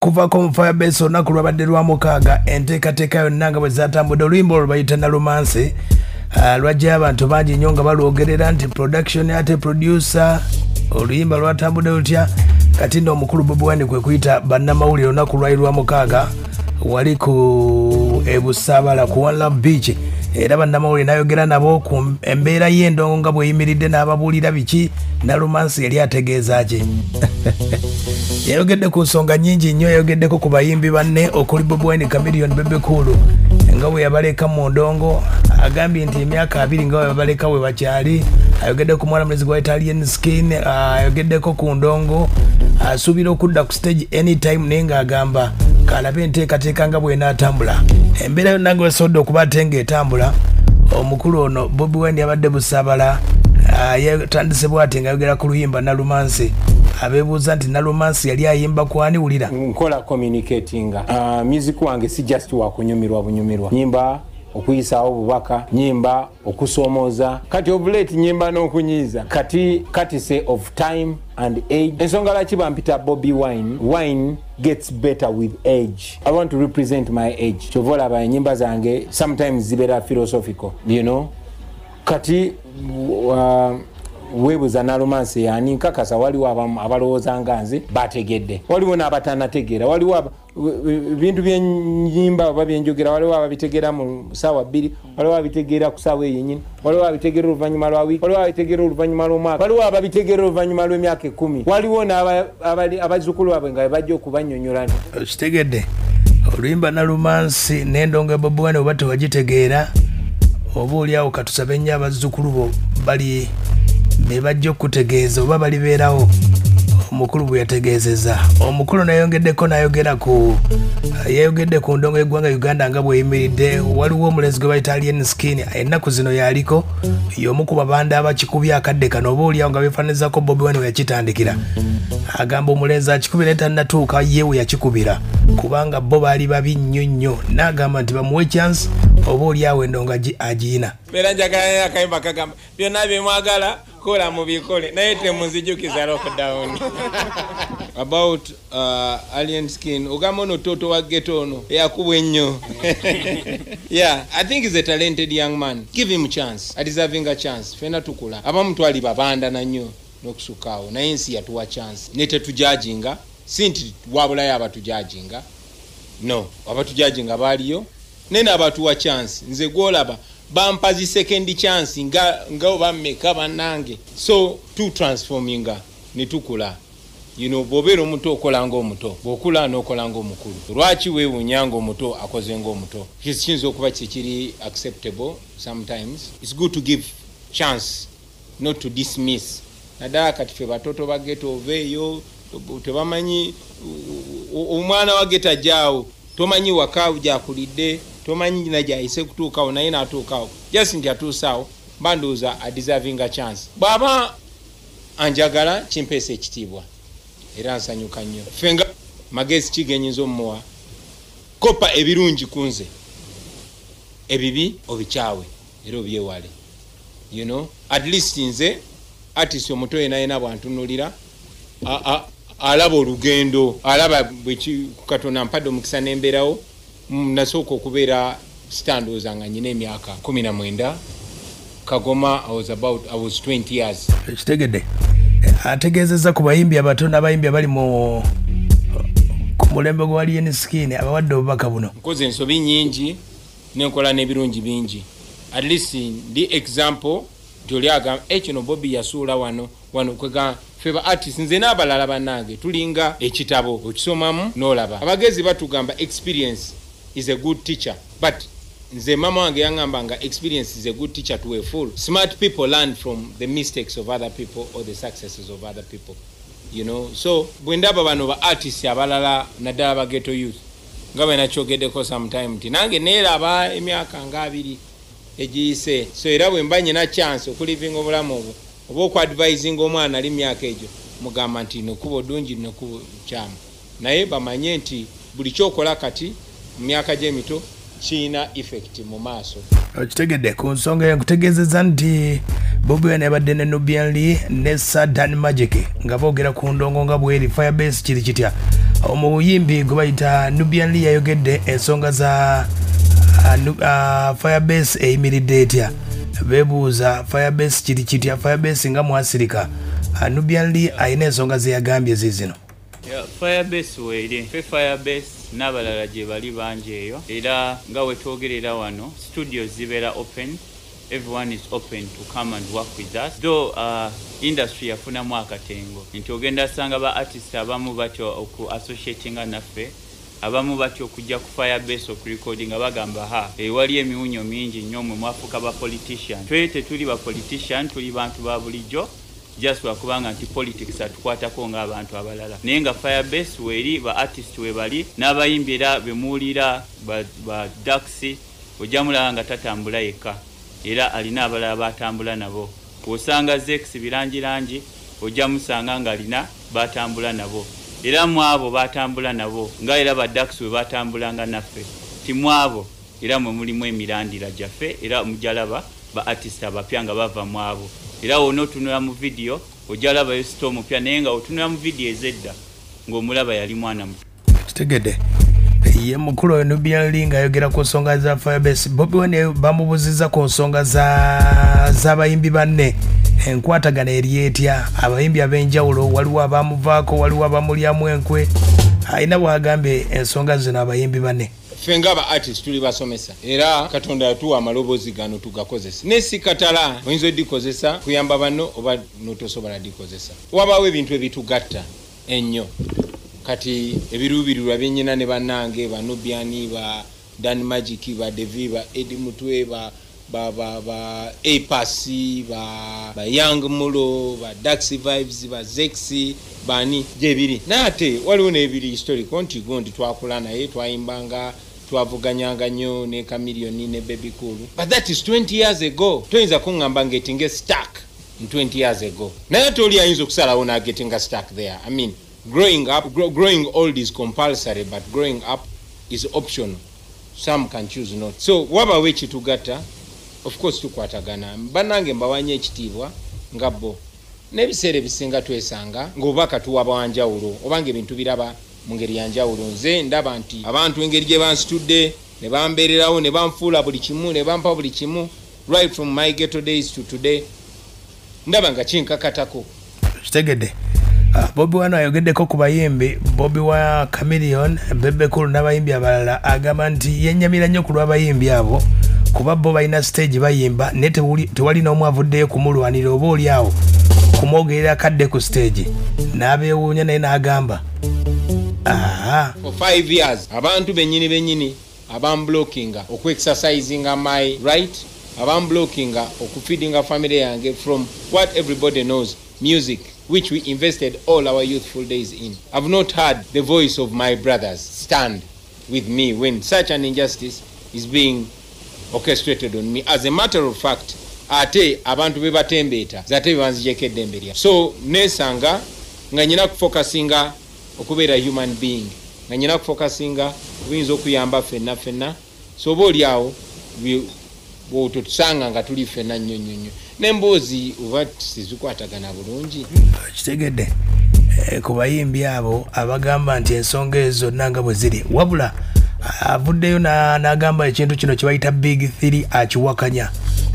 kuva ko Firebase olunaku lwabadde lwa mukaaga enteekateeka yonna nga bwe zaatambudde oluyimba olwo bayita na romance lwajja abantu bangi nnyo nga balwogerera nti production ate producer oluyimba lwatambudde lutya kati nno omukulu Bobi Wine kwe kuyita bannamawulire olunaku lwali lwa mukaaga wali ku ebusaabala ku One Love Beach era bannamawulire n'ayogera nabo ku embeera y'endongo nga bweyimiridde n'ababuulira biki na romance yali ategeeza ki yayogedde ku nsonga nnyingi nnyo yayogeddeko ku bayimbi banne okuli Bobi Wine Chameleone Bebe Cool nga bwe yabaleka mu ndongo agambye nti emyaka 2 nga bwe yabaleka we bakyali ayogedde ku mwana mulezi gwa Italian Skin ayogeddeko ku ndongo asuubira okudda ku stage anytime naye ng'agamba kalabe enteekateeka nga bw'enaatambula embeera yonna nga wesobodde okuba ate ng'etambula omukulu ono Bobi Wine yabadde busaabala yatandise bw'ati ng'ayogera ku luyimba na romance abeebuuza nti na romance yali ayimba kwani wulira nkola communicating music wange si just wa kunyumirwa bunyumirwa nyimba okuyisaawo bubaka nyimba okusoomoza kati of late nyimba n'okunyiiza kati say of time and age ensonga laki bampita Bobi Wine wine gets better with age. I want to represent my age kyovola ba nyimba zange sometimes zibera philosophical you know kati webuza na romance yani nkakasa waliwo abalowooza nga nze bategedde waliwo n'abatanategeera waliwo bintu byenyimba oba byenjogera waliwo ababitegeera mu ssaawa 2 waliwo ababitegeera ku ssaawa eyo yennyini waliwo ababitegeera oluvannyuma lwa wiiki waliwo ababitegeera oluvannyuma lw'omwaka waliwo ababitegeera oluvannyuma lw'emyaka 10 waliwo n'abazzukulu baabwe nga bajja okubannyonnyola kitegedde oluyimba na romance n'endongo ya Bobi Wine oba tewagitegeera oba oliawo katusabe nnyo abazzukulu bo bali ne bajja okutegeeza oba balibeerawo omukulu bwe yategeezezza omukulu n'ayogedde ku ndongo y'eggwanga Uganda nga bweyimiridde waliwo omulezi gwe bayita Italian Skin ennaku zino yaliko y'omu ku babanda abakikubya akadde kano oba oliawo nga beefaananyizako Bobi Wine we yakitandikira agamba omulenzi akikubira naye tannatuuka ye we yakikubira kubanga bo baali babi nnyo nnyo n'agamba nti bamuwe chance oba oliawo endongo agiyina beera njagala akayimba kagamba byonna byemwagala kola mubikole naye temunzijukiza lockdown about Alien Skin ogamba ono toto wa ghetto ono yakubwa ennyo yeah I think he's a talented young man give him a chance a deserving a chance fena tukula abamu twali babanda nanyo n'okusukaawo naye ensi yatuwa chance ne tetujajinga sinti wabulayo abatujajinga no abatujajinga baaliyo nene abatuwa chance nze gwolaba bampazi second chance nga bammeka bannange so to transforming nitukula you know bobero omuto okolanga omuto bokula n'okolanga omukulu lwaki weewunyanga omuto akoze ng'omuto kiyinza okuba kikiri acceptable sometimes it's good to give chance not to dismiss naddala kati ffe batoto bageto oveeyo tebamanyi omwana wa geta jaawo tomanyi wakaawo gyakulidde tomanyi na gyayise kutuukawo naye n'atuukawo just nti atuusaawo mbandowooza a deserving a chance bw'aba anjagala kimpeesa ekitiibwa era nsanyuka nnyo fenga magezi kigenyinza omuwa kopa ebirungi ku nze ebibi obikyawe era obyewale you know at least nze artist omuto yena bwantunulira alaba olugendo alaba Katonda mpadde omukisa n'embeerawo nasooka okubeera standoza nga nyina emyaka 19 Kagoma I was 20 years kitegedde ategeezezza ku bayimbi abato n'abayimbi abali ku mulembe gwa Alien Skin abawadde obubaka buno nkoze ensobi nnyingi nenkola n'ebirungi bingi at least ndi example joliaga ekino Bobi yasuula wano kwega feba artists nze n'abalala bannange tulinga ekitabo okisomamu n'olaba abagezi batugamba experience is a good teacher but nze mama wange yangamba nga experience is a good teacher to a fool smart people learn from the mistakes of other people or the successes of other people you know so bwendaba bano ba artists abalala naddala ba ghetto youth nga bwe nakyogeddeko sometime ti nange neeraba emyaka nga 2 egiyise so era bwe mba nyina chance okulivinga obulamu obwo oba okuadvising omwana ali myaka egyo mugamba nti nokuba odungi nokuba kyamu naye bamanye nti buli kyokola kati mu myaka gy'emito kiyina effect mu maaso okitegedde ku nsonga yankutegeezezza nti Bobi Wine yabadde ne Nubian Lee ne Sadan Magic nga boogera ku ndongo nga bweri Firebase kiri kitya omuyimbi gwe bayita Nubian Lee yayogedde ensonga za Firebase eyimiridde etya. Bebuuza Firebase kiri kitya, Firebase nga mwasirika. Nubian Lee ayina ensonga ze yagambye zizino. Firebase weeri Firebase n'abalala gye bali bangi eyo era nga wetwogerera wano studios zibeera open. Everyone is open to come and work with us. Though industry yafunamu akatengo nti ogenda sanga ba artists abamu batyo oku associatinga naffe abamu batyo okujja ku Firebase okurecording bagamba wali emiwunyo mingi nnyo mwe mwafuuka ba politician. Twe tetuli ba politician, tuli bantu ba bulijjo just wakubanga nti politics atukwatako ng'abantu abalala. Naye nga Firebase weeri ba artist we bali n'abayimbi era bemuwulira ba Daxi ojja mulaba nga tatambula yekka era alina abalala batambula nabo. Osanga Zex birangirangi ojja musanga nga alina batambula nabo era mu abo batambula nabo nga era ba Daxi we batambulanga naffe timu abo era mwe mulimu emirandira gyaffe era mujalaba ba artist abapya nga bava mu abo era onotunula mu video ojalaba yesto omupya naye nga otunula mu video ezedda ng'omulaba yali mwana muto. Kitegedde ye mukulu oyo Nubian Lee ng'ayogera ku nsonga za Firebase. Bobi Wine bamubuziza ku nsonga z'abayimbi banne enkwatagana eri etya, abayimbi ab'enjawulo waliwo abamuvaako waliwo abamulyamu enkwe. Ayina bw'agambye ensonga zino abayimbi banne. Ffe ng'aba artist tuli basomesa era Katonda yatuwa amaloboozi gano tugakozesa. Nesi katala oyinza oddikozesa kuyamba banno oba notosobola ddikozesa. Wabaawo ebintu ebitugatta ennyo. Kati ebiruubirirwa byennyina ne bannange ba Nubian ba Dan Magic ba Devi ba Eddie Mutwe ba Apasi ba Young Mulo ba Daxi Vibes ba Zexi bani gyebiri nate waliwo n'ebiri historic nti gondi twakula naye twayimbanga twavuganyanga nnyo ne Chameleon ne Baby Cool, but that is 20 years ago. Toyinza kuŋŋamba ngetinga stuck in 20 years ago. Naye toli ayinza okusalawo n'agetinga stuck there. I mean, growing old is compulsory, but growing up is optional. Some can choose not. So wabaawo ekitugatta, of course tukwatagana. Bannange mbawanye ekitiibwa nga bo n'ebiseera ebisinga twesanga ng'obaka tuwa bawanjawulo obange ebintu biraba mu ngeri yanjawulo. Nze ndaba nti abantu engeri gye bansitudde ne bambeererawo ne banfuula buli kimu ne bampa buli kimu, right from my ghetto days to today, ndaba nga kinkakatako. Kitegedde Bobi Wine ayogeddeko ku bayimbi. Bobi wa Chameleon, Bebe Cool n'abayimbi abalala agamba nti yennyamira nnyo ku lw'abayimbi abo kuba bo balina stage bayimba naye tewali n'omu avuddeyo kumulwanira oba oli awo kumwogerera kadde ku stage n'abeewuunya naye n'agamba for 5 years abantu bennyini abamblockinga okwe-exercisinga my right, abamblockinga okufeedinga family yange from what everybody knows, music, which we invested all our youthful days in. I've not heard the voice of my brothers stand with me when such an injustice is being orchestrated on me. As a matter of fact, ate abantu bebatembeeta zate banzijekedde emberya. So nesanga nga nyina kufocusinga okubeera human being, nga nyina kufocusinga obuyinza okuyamba fenna. So booli awo tusanga nga tuli fenna nnyo n'emboozi oba sizikwatagana bulungi. Kitegedde ku bayimbi abo abagamba nti ensonga ezo nanga bwe ziri, wabula avuddeyo n'agamba ekintu kino kye bayita Big 3 akiwakanya.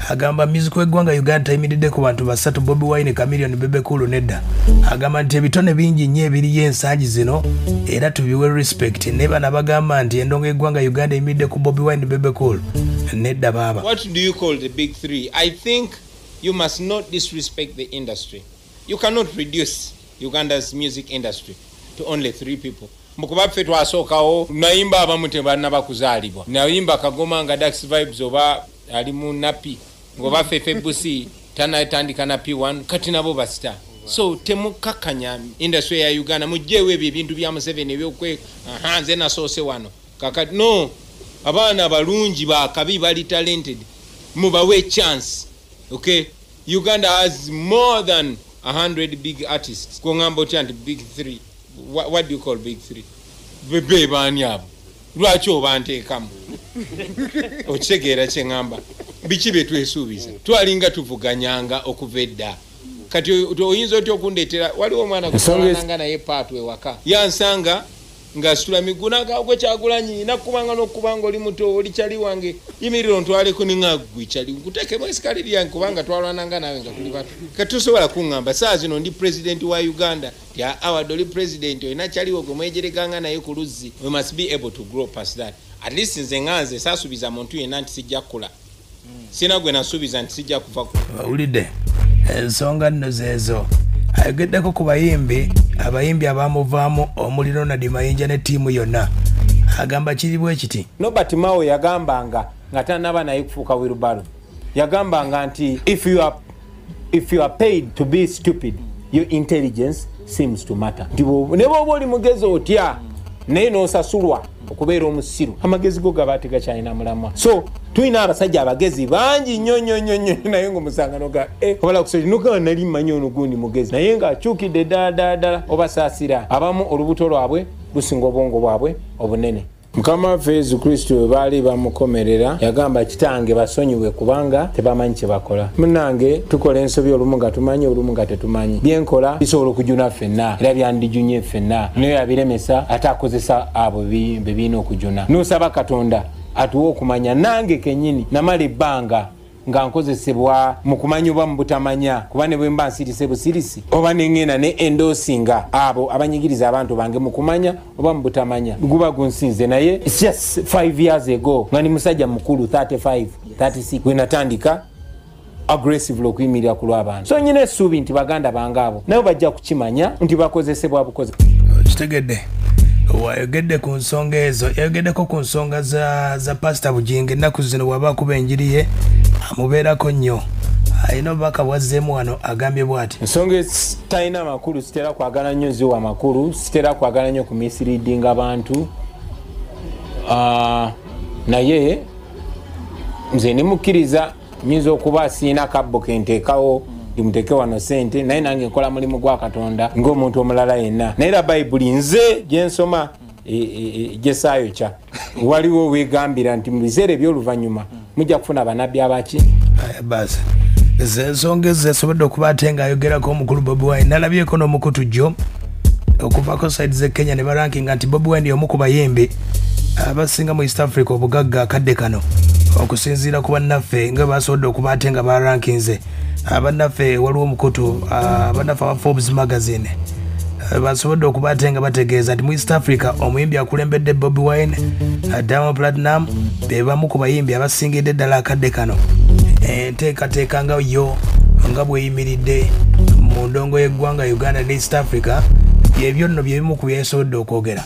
Agamba music w'eggwanga Uganda tayimiridde ku bantu basatu, Bobi Wine, Chameleon, Bebe Cool nedda. Agamba nti ebitone bingi nnyo ebiriyo ensangi zino era tubiwe respect. Ne bana bagamba nti endongo y'eggwanga Uganda eyimiridde ku Bobi Wine, Bebe Cool nedda baba. What do you call the big 3? I think you must not disrespect the industry. You cannot reduce Uganda's music industry to only 3 people. Mukuba ffe twasookawo nayimba abamu tebanna bakuzaalibwa. Nayimba kagoma nga Dax Vibes oba ali mu napi ngoba fefe busi tanatandika na P1 kati nabo basita. So temukakanya industry ya Uganda mujjewe ebintu bya Museveni ebyokwe nze nasoose wano kakati no, abaana balungi bakabi bali talented mubawe chance. Okay, Uganda has more than 100 big artists. Kongambo chanti big 3. What do you call big 3? Bebe bani abo lwaki obanteekamu okitegeera kye ngamba biki bye twesuubiza twalinga tuvuganyanga okuva edda. Kati oyinza otya okundeetera waliwo omwana kusananga naye paatu ewaka yansanga nga situla miguna gwe Kyagulanyi nakubanga n'okubanga oli muto oli kyali wange yimiriro ntwaleko n'ingagwe kyali nkuteekemu esikali lyange kubanga twalwananga nawe nga tuli bato kati tosobola kuŋŋamba saa zino ndi president wa Uganda ya award oli president olina kyaliwo gwe mwejereganga naye ku luzzi. We must be able to grow past that. At least nze nganze saasubiza muntu yenna nti sijja kukula sina gwe nasuubiza nti sijja kuva ulidde ensonga nno zeezo ayogeddeko ku bayimbi abayimbi abamuvaamu omuliro Nadi Mayinja ne ttiimu yonna agamba kiri bwe kiti. Nobert Mao yagambanga nga tanaba naye kufuuka Wilbaro yagambanga nti if you are paid to be stupid your intelligence seems to matter. Ne bw'oba oli mugezi otya naye n'osasulwa okubeera omusiru amagezi go gaba tegakyalina mulamwa. So tulina abasajja abagezi bangi nnyo naye ng'omusangano ga obala kusoji nuka nali mmanyi ono gundi mugezi naye ng'akyukidde ddala obasaasira abamu olubuto lwabwe lusinga obwongo bwabwe obunene. Mukama waffe Yesu Kristo bwe baali bamukomerera yagamba kitange basonyiwe kubanga tebamanyi kye bakola. Munnange tukola ensobi olumu nga tumanyi olumu nga tetumanyi. Byenkola bisobola okujuna ffenna era byandijunye ffenna naye yabiremesa ate akozesa abo bebiina okujuna. N'osaba Katonda atuwa okumanya nange kennyini namala ebbanga nga nkozesebwa mu kumanya oba mu butamanya kuba ne bwe mba nsirise busirisi oba neŋŋenda ne endoosinga abo abanyigiriza abantu bange mu kumanya oba mu butamanya guba gunsinze naye it's just 5 years ago nga ni musajja mukulu 35 36 we natandika aggressively okuyimirira ku lw'abantu. So nyina essuubi nti baganda bange abo nabo bajja kukimanya nti bakozesebwa bukozi. Kitegedde wayogedde ku nsonga ezo yayogeddeko ku nsonga za Pastor Bujinga ennaku zino waba kuba enjiri ye amubeerako nnyo alina obubaka bwazzeemu wano agambye bw'ati. Ensonga talina makulu sitera kwagala nnyo ziwa amakulu sitera kwagala nnyo ku misleading abantu naye nze nimukkiriza nyinza okuba siina kabbo kenteekawo ndimuteeke wano sente naye nange nkola mulimu gwa Katonda ng'omuntu omulala yenna naye era Bayibuli nze gyensoma gyesaayo kya waliwo weegambira nti mu biseera eby'oluvannyuma mujja kufuna bannabbi abaki basi ensonga ezo zesobodde okuba ate ng'ayogerako omukulu Bobi Wine nalabyeko n'omukutu jjo okuvako side ze Kenya ne barankinga nti Bobi Wine y'omu ku bayimbi abasinga mu East Africa obugagga akadde kano okusinziira ku bannaffe nga basobodde okuba ate nga barankinze abannaffe waliwo omukutu abannaffe aba Forbes magazine basobodde okuba ate nga bategeeza nti mu East Africa omuyimbi akulembedde Bobi Wine Diamond Platinum be bamu ku bayimbi abasingidde ddala akadde kano enteekateeka nga yo nga bweyimiridde mu ndongo y'eggwanga Uganda ne East Africa byebyo nno bye bimu ku byesobodde okwogera